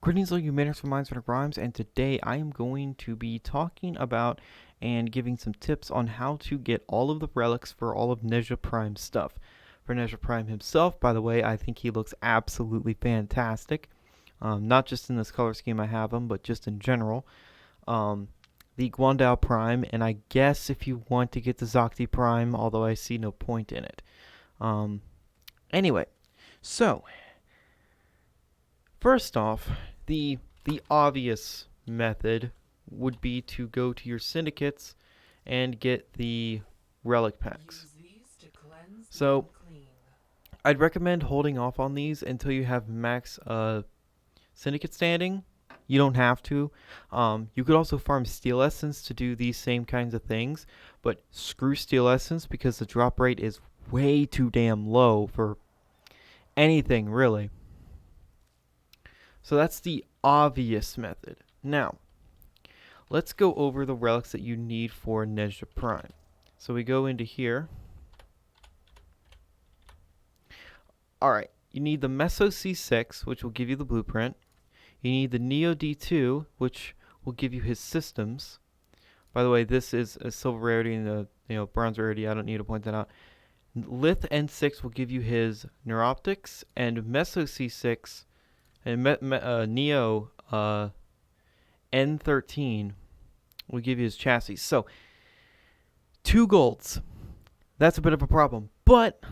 Greetings all you manners from Minds and Rhymes, and today I am going to be talking about and giving some tips on how to get all of the relics for all of Nezha Prime stuff. For Nezha Prime himself, by the way, I think he looks absolutely fantastic. Not just in this color scheme I have him, but just in general. The Guandao Prime, and I guess if you want to get the Zocti Prime, although I see no point in it. Anyway, so first off, the obvious method would be to go to your syndicates and get the relic packs. So I'd recommend holding off on these until you have max syndicate standing. You don't have to. You could also farm steel essence to do these same kinds of things, but screw steel essence because the drop rate is way too damn low for anything really. So that's the obvious method. Now, let's go over the relics that you need for Nezha Prime. So we go into here. Alright, you need the Meso C6, which will give you the blueprint. You need the Neo D2, which will give you his systems. By the way, this is a silver rarity and a bronze rarity. I don't need to point that out. Lith N6 will give you his neuroptics, and Meso C6 and Neo N13 will give you his chassis. So 2 golds. That's a bit of a problem. But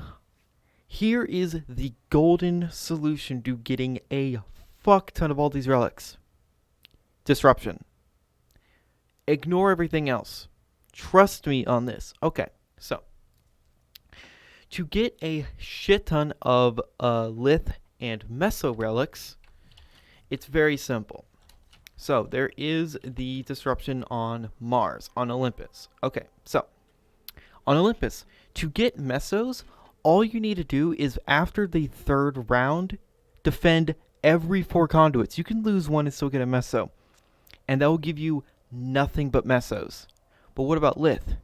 here is the golden solution to getting a fuck ton of all these relics. Disruption. Ignore everything else. Trust me on this. Okay, so to get a shit ton of Lith and Meso relics, it's very simple. So there is the disruption on Mars, on Olympus. Okay, so on Olympus, to get Mesos, all you need to do is after the 3rd round, defend every 4 conduits. You can lose one and still get a Meso, and that will give you nothing but Mesos. But what about Lith?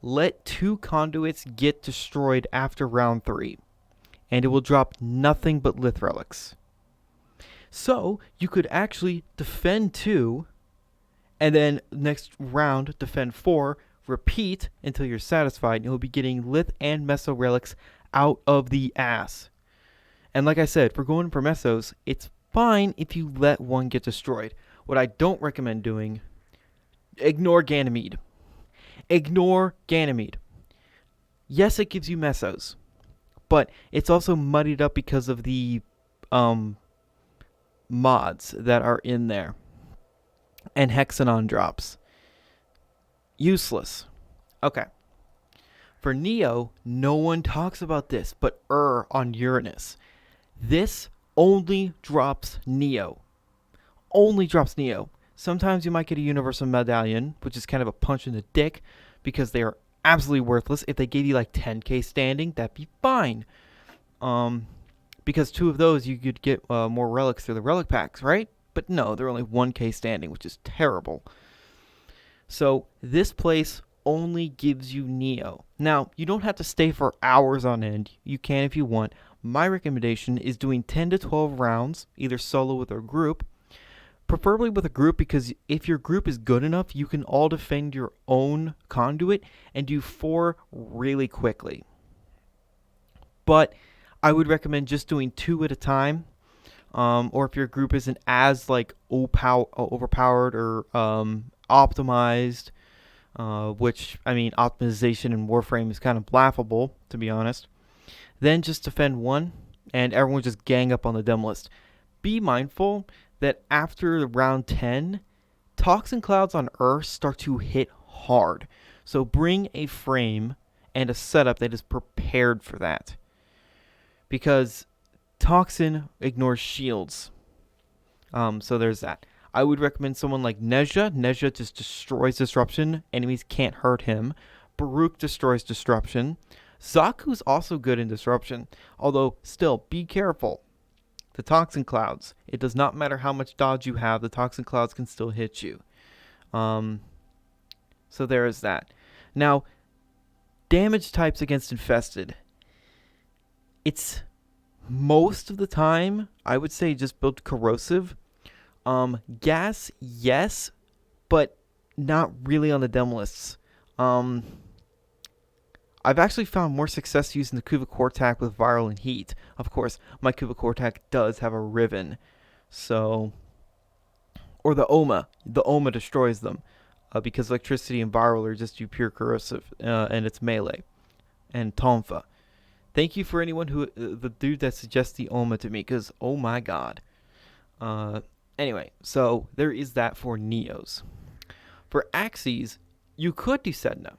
Let 2 conduits get destroyed after round 3, and it will drop nothing but Lith relics. So you could actually defend 2, and then next round defend 4, repeat until you're satisfied, and you'll be getting Lith and Meso relics out of the ass. And like I said, for going for Mesos, it's fine if you let one get destroyed. What I don't recommend doing, ignore Ganymede. Ignore Ganymede. Yes, it gives you Mesos, but it's also muddied up because of the mods that are in there and hexanon drops. Useless. Okay. For Neo, no one talks about this, but on Uranus. This only drops Neo. Only drops Neo. Sometimes you might get a universal medallion, which is kind of a punch in the dick because they are absolutely worthless. If they gave you like 10k standing, that'd be fine. Because 2 of those you could get more relics through the relic packs, right? But no, they're only 1k standing, which is terrible. So this place only gives you Neo. Now, you don't have to stay for hours on end. You can if you want. My recommendation is doing 10 to 12 rounds, either solo with a group. Preferably with a group, because if your group is good enough, you can all defend your own conduit and do 4 really quickly. But I would recommend just doing 2 at a time, or if your group isn't as like overpowered or optimized, which I mean optimization in Warframe is kind of laughable, to be honest. Then just defend 1, and everyone just gang up on the dem list. Be mindful that after round 10, toxin clouds on Earth start to hit hard. So bring a frame and a setup that is prepared for that, because toxin ignores shields. So there's that. I would recommend someone like Nezha. Nezha just destroys disruption. Enemies can't hurt him. Baruch destroys disruption. Zaku's also good in disruption, although still be careful. The toxin clouds. It does not matter how much dodge you have. The toxin clouds can still hit you. So there is that. Now, damage types against infested. It's most of the time, I would say just build corrosive. Gas, yes, but not really on the demo lists. I've actually found more success using the Kuva Core attack with Viral and Heat. Of course, my Kuva Core attack does have a Riven, so... Or the Oma. The Oma destroys them, because Electricity and Viral are just do pure corrosive, and it's melee. And Tonfa. Thank you for anyone who... the dude that suggests the Oma to me, because, oh my god. Anyway, so there is that for Neos. For Axes, you could do Sedna.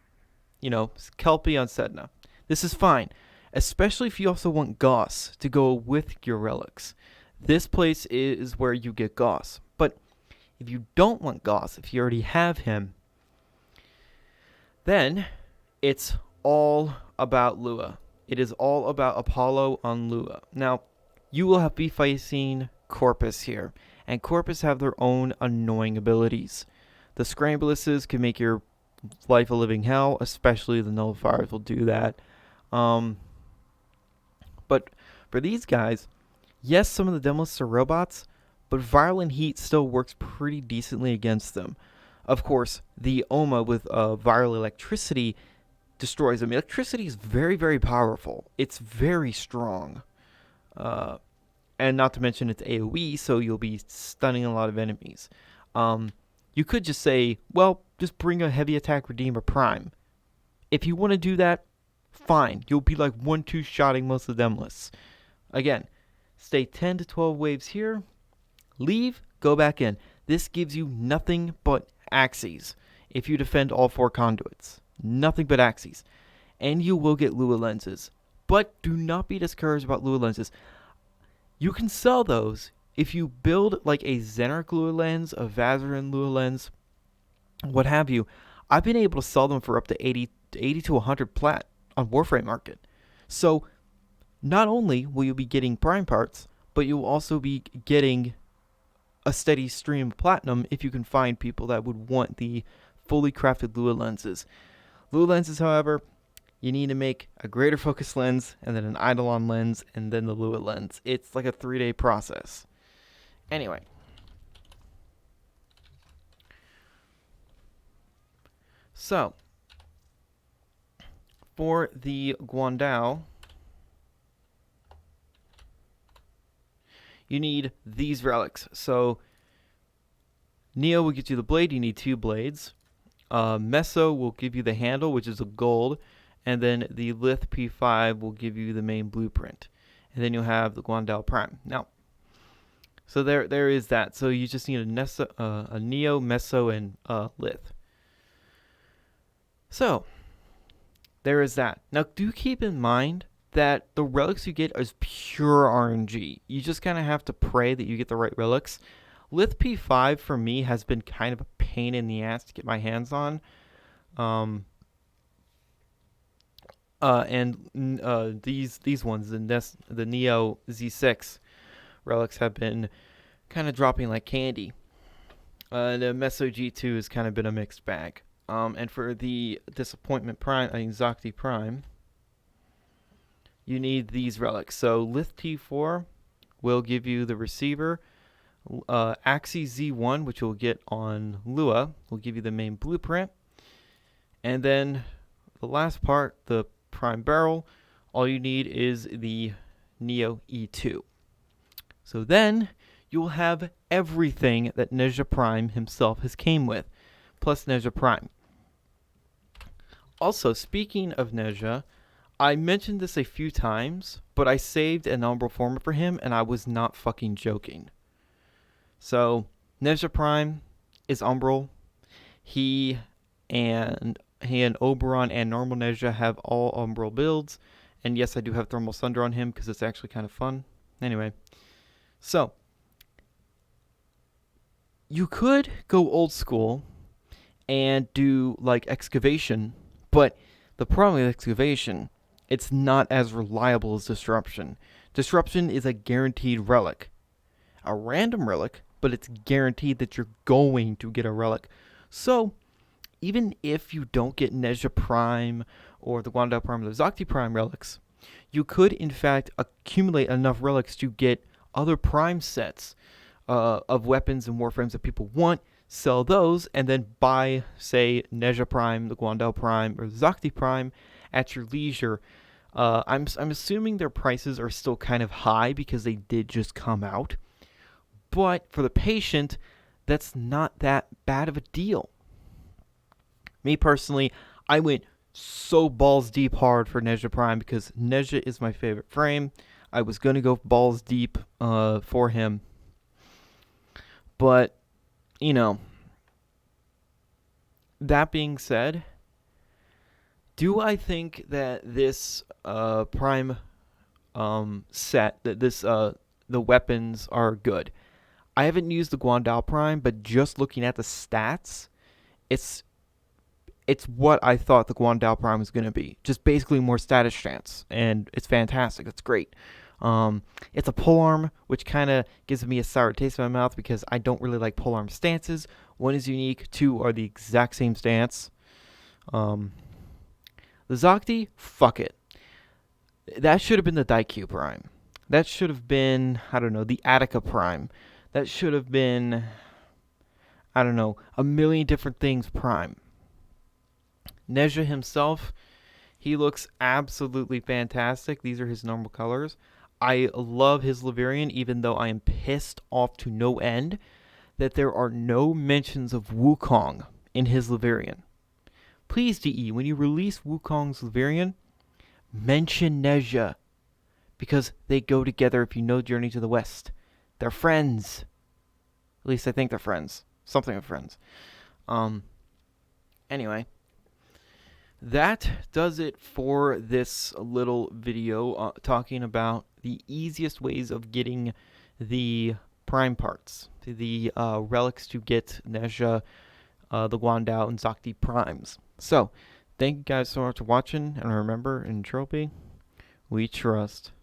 You know, Kelpie on Sedna. This is fine, especially if you also want Goss to go with your relics. This place is where you get Goss. But if you don't want Goss, if you already have him, then it's all about Lua. It is all about Apollo on Lua. Now, you will be facing Corpus here, and Corpus have their own annoying abilities. The Scrambulouses can make your life a living hell, especially the Nullifiers will do that. But for these guys, yes, some of the Demolists are robots, but Violent Heat still works pretty decently against them. Of course, the Oma with Viral Electricity destroys them. Electricity is very, very powerful. It's very strong. And not to mention it's AoE, so you'll be stunning a lot of enemies. You could just say, well, just bring a heavy attack Redeemer Prime. If you want to do that, fine. You'll be like 1-2 shotting most of them lists. Again, stay 10 to 12 waves here. Leave, go back in. This gives you nothing but axes if you defend all 4 conduits. Nothing but axes. And you will get Lua lenses. But do not be discouraged about Lua lenses. You can sell those if you build like a Xenarch Lua lens, a Vazarin Lua lens, what have you. I've been able to sell them for up to 80 to 100 plat on Warframe Market. So not only will you be getting prime parts, but you'll also be getting a steady stream of platinum if you can find people that would want the fully crafted Lua lenses. Lua lenses, however, you need to make a greater focus lens, and then an Eidolon lens, and then the Lua lens. It's like a 3-day process. Anyway. So, for the Guandao, you need these relics. So, Neo will get you the blade. You need 2 blades. Meso will give you the handle, which is a gold. And then the Lith P5 will give you the main blueprint. And then you'll have the Guandao Prime. Now, so there is that. So you just need a Neo, Meso, and Lith. So, there is that. Now, do keep in mind that the relics you get is pure RNG. You just kind of have to pray that you get the right relics. Lith P5 for me has been kind of a pain in the ass to get my hands on. These ones, the Neo Z6 relics have been kind of dropping like candy. The Meso G2 has kind of been a mixed bag. And for the Disappointment Prime, Zocti Prime, you need these relics. So Lith T4 will give you the receiver. Axis Z1, which you'll get on Lua, will give you the main blueprint. And then the last part, the Prime Barrel, all you need is the Neo E2. So then you'll have everything that Nezha Prime himself has came with, plus Nezha Prime. Also, speaking of Nezha, I mentioned this a few times, but I saved an umbral format for him, and I was not fucking joking. So, Nezha Prime is umbral. He and Oberon and normal Nezha have all umbral builds. And yes, I do have Thermal Sunder on him because it's actually kind of fun. Anyway, so you could go old school and do like Excavation, but the problem with Excavation, it's not as reliable as Disruption. Disruption is a guaranteed relic. A random relic, but it's guaranteed that you're going to get a relic. So, even if you don't get Nezha Prime or the Guandao Prime or the Zocti Prime relics, you could in fact accumulate enough relics to get other Prime sets. of weapons and warframes that people want, sell those, and then buy, say, Nezha Prime, the Guandao Prime, or the Zakti Prime at your leisure. I'm assuming their prices are still kind of high because they did just come out. But for the patient, that's not that bad of a deal. Me personally, I went so balls deep hard for Nezha Prime because Nezha is my favorite frame. I was going to go balls deep for him. But, you know, that being said, do I think that this Prime set, that this the weapons are good? I haven't used the Guandao Prime, but just looking at the stats, it's what I thought the Guandao Prime was going to be. Just basically more status chance, and it's fantastic. It's great. It's a polearm, which kind of gives me a sour taste in my mouth because I don't really like polearm stances. One is unique, two are the exact same stance. The Zakti, fuck it. That should have been the Daikyu Prime. That should have been, I don't know, the Attica Prime. That should have been, I don't know, a million different things Prime. Nezha himself, he looks absolutely fantastic. These are his normal colors. I love his Laverian, even though I am pissed off to no end that there are no mentions of Wukong in his Laverian. Please, DE, when you release Wukong's Laverian, mention Nezha, because they go together if you know Journey to the West. They're friends. At least I think they're friends. Something of friends. Anyway. That does it for this little video talking about the easiest ways of getting the prime parts, the relics to get Nezha, the Guandao, and Zakti primes. So, thank you guys so much for watching, and remember, in Trophy, we trust.